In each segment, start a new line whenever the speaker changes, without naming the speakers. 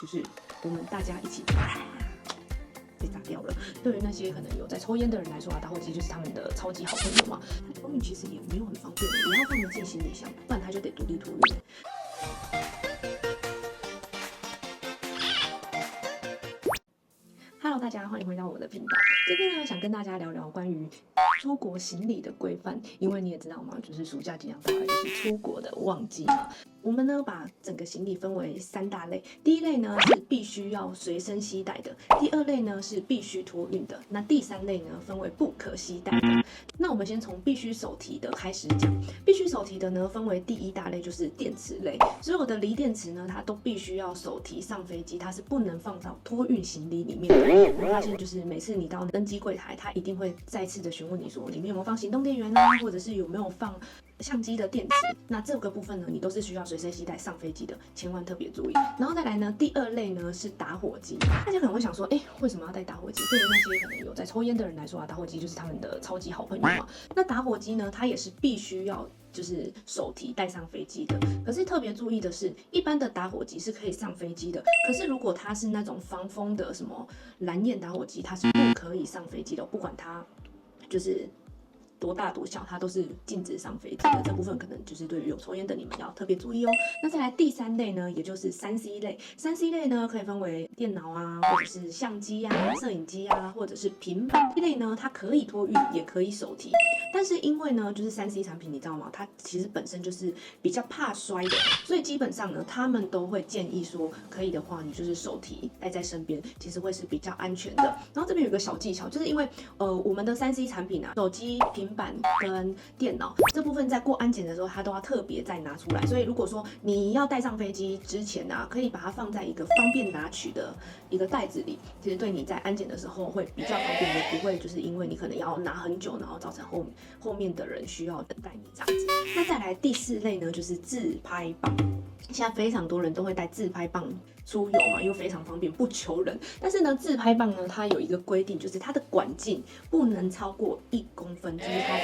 就是我们大家一起被炸掉了。对于那些可能有在抽烟的人来说啊，打火机就是他们的超级好朋友嘛。它托运其实也没有很方便，也要放得进行李箱，不然它就得独立托运。Hello， 大家欢迎回到我的频道。今天呢，想跟大家聊聊关于出国行李的规范，因为你也知道嘛，就是暑假即将到来，就是出国的旺季嘛。我们呢把整个行李分为3大类，第一类呢是必须要随身携带的，第二类呢是必须托运的，那第3类呢分为不可携带的。那我们先从必须手提的开始讲，必须手提的呢分为第1大类，就是电池类，所有的锂电池呢它都必须要手提上飞机，它是不能放到托运行李里面的。我发现就是每次你到登机柜台，它一定会再次的询问你说里面有没有放行动电源啊，或者是有没有放相机的电池，那这个部分呢，你都是需要随身携带上飞机的，千万特别注意。然后再来呢，第2类呢是打火机。大家可能会想说，为什么要带打火机？对于那些可能有在抽烟的人来说啊，打火机就是他们的超级好朋友嘛。那打火机呢，它也是必须要就是手提带上飞机的。可是特别注意的是，一般的打火机是可以上飞机的，可是如果它是那种防风的什么蓝焰打火机，它是不可以上飞机的，不管它就是多大多小，它都是禁止上飞机的。这部分可能就是对于有抽烟的你们要特别注意哦。那再来第3类呢，也就是3C 类。3C 类呢可以分为电脑啊，或者是相机啊、摄影机啊，或者是平板。这类呢它可以托运，也可以手提。但是因为呢，就是 3C 产品，你知道吗？它其实本身就是比较怕摔的，所以基本上呢，他们都会建议说，可以的话，你就是手提带在身边，其实会是比较安全的。然后这边有个小技巧，就是因为我们的3C 产品啊，手机、平板跟电脑这部分在过安检的时候，它都要特别再拿出来。所以如果说你要带上飞机之前啊，可以把它放在一个方便拿取的一个袋子里，其实对你在安检的时候会比较方便，也不会就是因为你可能要拿很久，然后造成后面的人需要等待你这样子。那再来第4类呢，就是自拍棒。现在非常多人都会带自拍棒出游嘛，因为非常方便，不求人。但是呢，自拍棒呢，它有一个规定，就是它的管径不能超过1公分，就是它的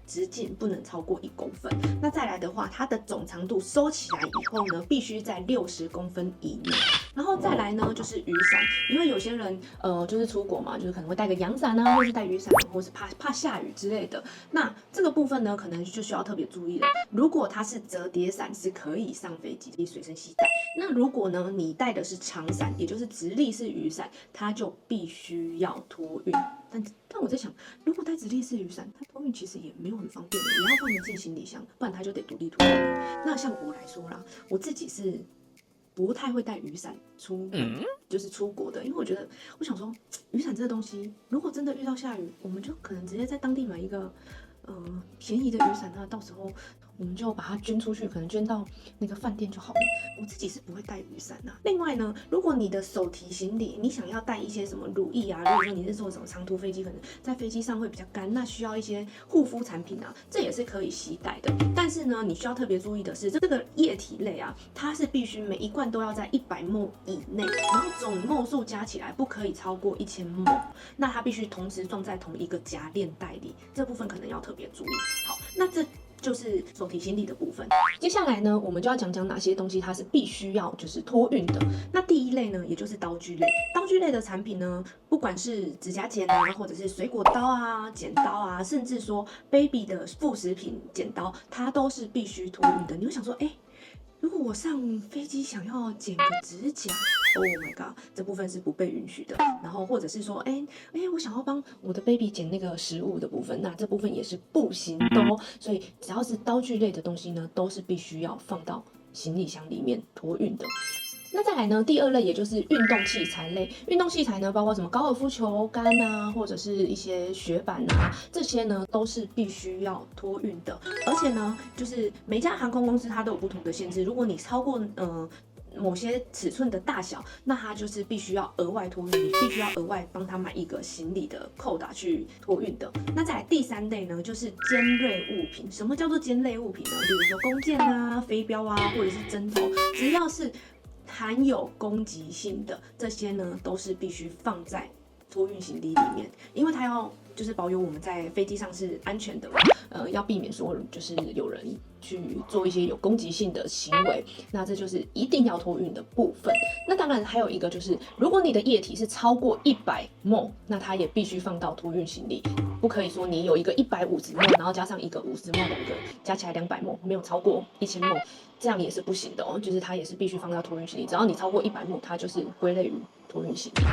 直径不能超过1公分。那再来的话，它的总长度收起来以后呢，必须在60公分以内。然后再来呢，就是雨伞，因为有些人就是出国嘛，就是可能会带个阳伞啊，或是带雨伞，或是怕下雨之类的。那这个部分呢，可能就需要特别注意了。如果它是折叠伞，是可以上飞机，可以随身携带。那如果呢，你带的是长伞，也就是直立式雨伞，它就必须要托运。但我在想，如果带直立式雨伞，它托运其实也没有很方便的，也要放得进行李箱，不然它就得独立托运。那像我来说啦，我自己是不太会带雨伞就是出国的，因为我想说，雨伞这个东西，如果真的遇到下雨，我们就可能直接在当地买一个便宜的雨伞啊，到时候我们就把它捐出去，可能捐到那个饭店就好了。我自己是不会带雨伞啊。另外呢，如果你的手提行李，你想要带一些什么乳液啊，如果说你是坐什么长途飞机，可能在飞机上会比较干，那需要一些护肤产品啊，这也是可以携带的。但是呢，你需要特别注意的是，这个液体类啊，它是必须每一罐都要在100ml 以内，然后总ml数加起来不可以超过1000ml，那它必须同时装在同一个夹链袋里，这部分可能要特别注意。好，那这就是手提行李的部分。接下来呢，我们就要讲讲哪些东西它是必须要就是托运的。那第1类呢，也就是刀具类。刀具类的产品呢，不管是指甲剪啊，或者是水果刀啊、剪刀啊，甚至说 baby 的副食品剪刀，它都是必须托运的。你会想说，如果我上飞机想要剪个指甲，Oh my god， 这部分是不被允许的。然后或者是说，我想要帮我的 baby 剪那个食物的部分，那这部分也是不行的哦。所以只要是刀具类的东西呢，都是必须要放到行李箱里面托运的。那再来呢，第2类也就是运动器材类。运动器材呢，包括什么高尔夫球杆啊，或者是一些雪板啊，这些呢都是必须要托运的。而且呢，就是每家航空公司它都有不同的限制，如果你超过某些尺寸的大小，那它就是必须要额外托运，你必须要额外帮他买一个行李的扣打去托运的。那再来第3类呢，就是尖锐物品。什么叫做尖锐物品呢？比如说弓箭啊、飞镖啊，或者是针头，只要是含有攻击性的，这些呢都是必须放在托运行李里面，因为它要就是保有我们在飞机上是安全的嘛。要避免说就是有人去做一些有攻击性的行为，那这就是一定要托运的部分。那当然还有一个就是，如果你的液体是超过100ml，那它也必须放到托运行李，不可以说你有一个150ml，然后加上一个50ml，两个加起来200ml，没有超过1000ml，这样也是不行的哦，就是它也是必须放到托运行李，只要你超过100ml，它就是归类于托运行李。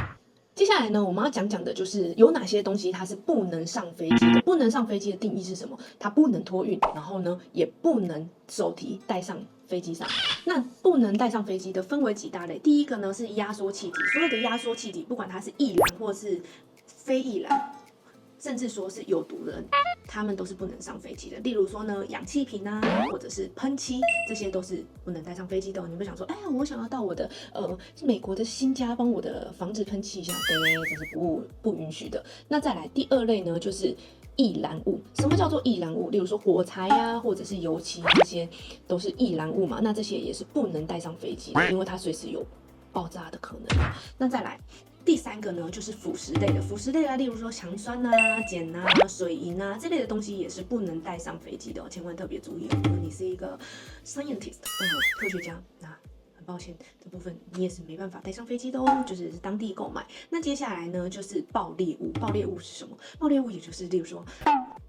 接下来呢，我们要讲的就是有哪些东西它是不能上飞机的。不能上飞机的定义是什么？它不能托运，然后呢，也不能手提带上飞机上。那不能带上飞机的分为几大类。第一个呢是压缩气体，所有的压缩气体，不管它是易燃或是非易燃，甚至说是有毒的，它们都是不能上飞机的。例如说呢，氧气瓶啊，或者是喷漆，这些都是不能带上飞机的。你们想说，哎呀，我想要到我的美国的新家帮我的房子喷漆一下，对，这是不允许的。那再来第二类呢，就是易燃物。什么叫做易燃物？例如说火柴啊，或者是油漆，这些都是易燃物嘛。那这些也是不能带上飞机的，因为它随时有爆炸的可能。那再来。第三个呢，就是腐蚀类的。腐蚀类啊，例如说强酸啊、碱啊、水银啊这类的东西，也是不能带上飞机的哦，千万特别注意哦。如果你是一个 scientist，科学家，那很抱歉，这部分你也是没办法带上飞机的哦，就是当地购买。那接下来呢，就是爆裂物。爆裂物是什么？爆裂物也就是例如说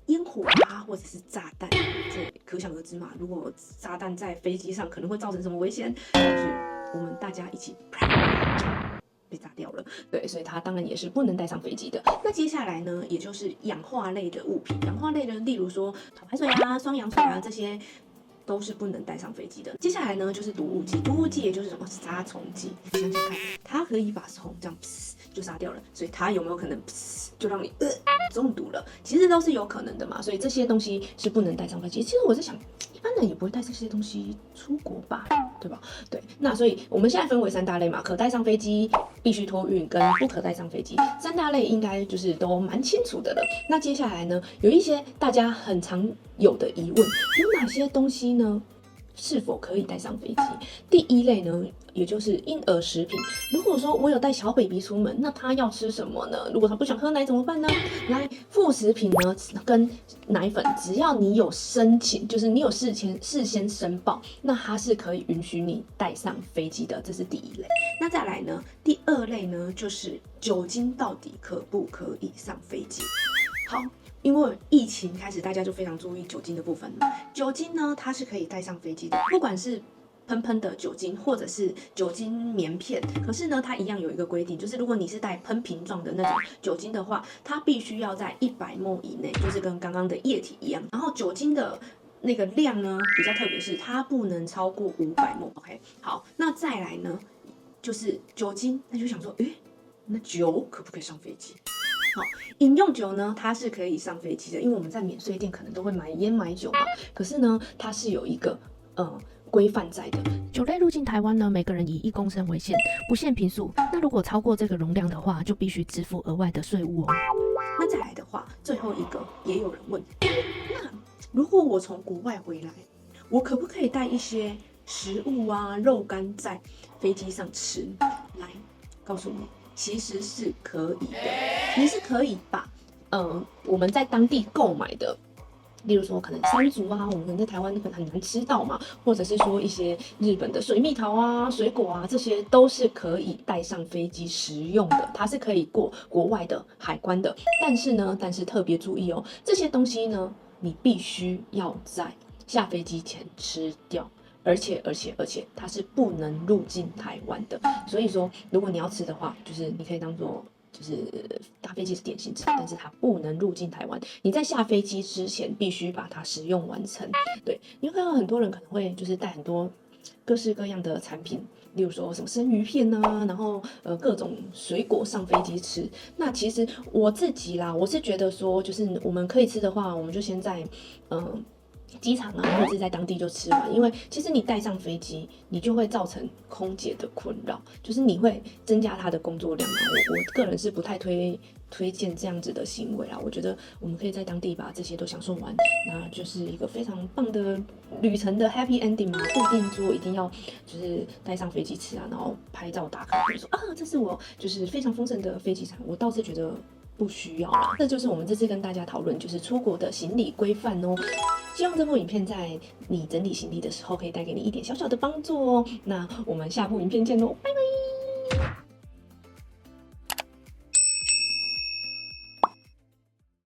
烟火啊，或者是炸弹，这可想而知嘛。如果炸弹在飞机上可能会造成什么危险，就是我们大家一起被炸掉了，对，所以它当然也是不能带上飞机的。那接下来呢，也就是氧化类的物品，氧化类的，例如说漂白水啊、双氧水啊，这些都是不能带上飞机的。接下来呢，就是毒物剂，毒物剂也就是什么杀虫剂。想想看，它可以把虫这样就杀掉了，所以它有没有可能就让你中毒了？其实都是有可能的嘛，所以这些东西是不能带上飞机。其实我在想，一般人也不会带这些东西出国吧，对吧？对，那所以我们现在分为3大类嘛，可带上飞机、必须托运跟不可带上飞机3大类，应该就是都蛮清楚的了。那接下来呢，有一些大家很常有的疑问，有哪些东西呢？是否可以带上飞机？第一类呢，也就是婴儿食品。如果说我有带小 baby 出门，那他要吃什么呢？如果他不想喝奶怎么办呢？来，副食品呢跟奶粉，只要你有申请，就是你有事先申报，那它是可以允许你带上飞机的，这是第一类。那再来呢，第二类呢，就是酒精到底可不可以上飞机？好。因为疫情开始，大家就非常注意酒精的部分了。酒精呢，它是可以带上飞机的，不管是喷的酒精，或者是酒精棉片。可是呢，它一样有一个规定，就是如果你是带喷瓶状的那种酒精的话，它必须要在100ml以内，就是跟刚刚的液体一样。然后酒精的那个量呢，比较特别，是它不能超过500ml。OK， 好，那再来呢，就是酒精，那就想说，那酒可不可以上飞机？好，饮用酒呢，它是可以上飞机的，因为我们在免税店可能都会买烟买酒嘛。可是呢，它是有一个规范在的。
酒类入境台湾呢，每个人以1公升为限，不限瓶数。那如果超过这个容量的话，就必须支付额外的税务哦。
那再来的话，最后一个也有人问，那如果我从国外回来，我可不可以带一些食物啊、肉干在飞机上吃？来，告诉你。其实是可以的，你是可以把我们在当地购买的，例如说可能山竹啊，我们可能在台湾可能很难吃到嘛，或者是说一些日本的水蜜桃啊、水果啊，这些都是可以带上飞机食用的，它是可以过国外的海关的。但是特别注意哦，这些东西呢，你必须要在下飞机前吃掉。而且，它是不能入境台湾的。所以说，如果你要吃的话，就是你可以当做就是搭飞机是点心吃，但是它不能入境台湾。你在下飞机之前必须把它食用完成。对，你会看到很多人可能会就是带很多各式各样的产品，例如说什么生鱼片啊，然后各种水果上飞机吃。那其实我自己啦，我是觉得说，就是我们可以吃的话，我们就先在机场啊，或者是在当地就吃完，因为其实你带上飞机，你就会造成空姐的困扰，就是你会增加她的工作量嘛。我个人是不太推荐这样子的行为啦。我觉得我们可以在当地把这些都享受完，那就是一个非常棒的旅程的 happy ending 嘛。不一定说一定要就是带上飞机吃啊，然后拍照打卡，就说啊，这是我就是非常丰盛的飞机餐。我倒是觉得不需要啦。这就是我们这次跟大家讨论，就是出国的行李规范哦。希望这部影片在你整理行李的时候，可以带给你一点小小的帮助哦。那我们下部影片见喽，拜拜。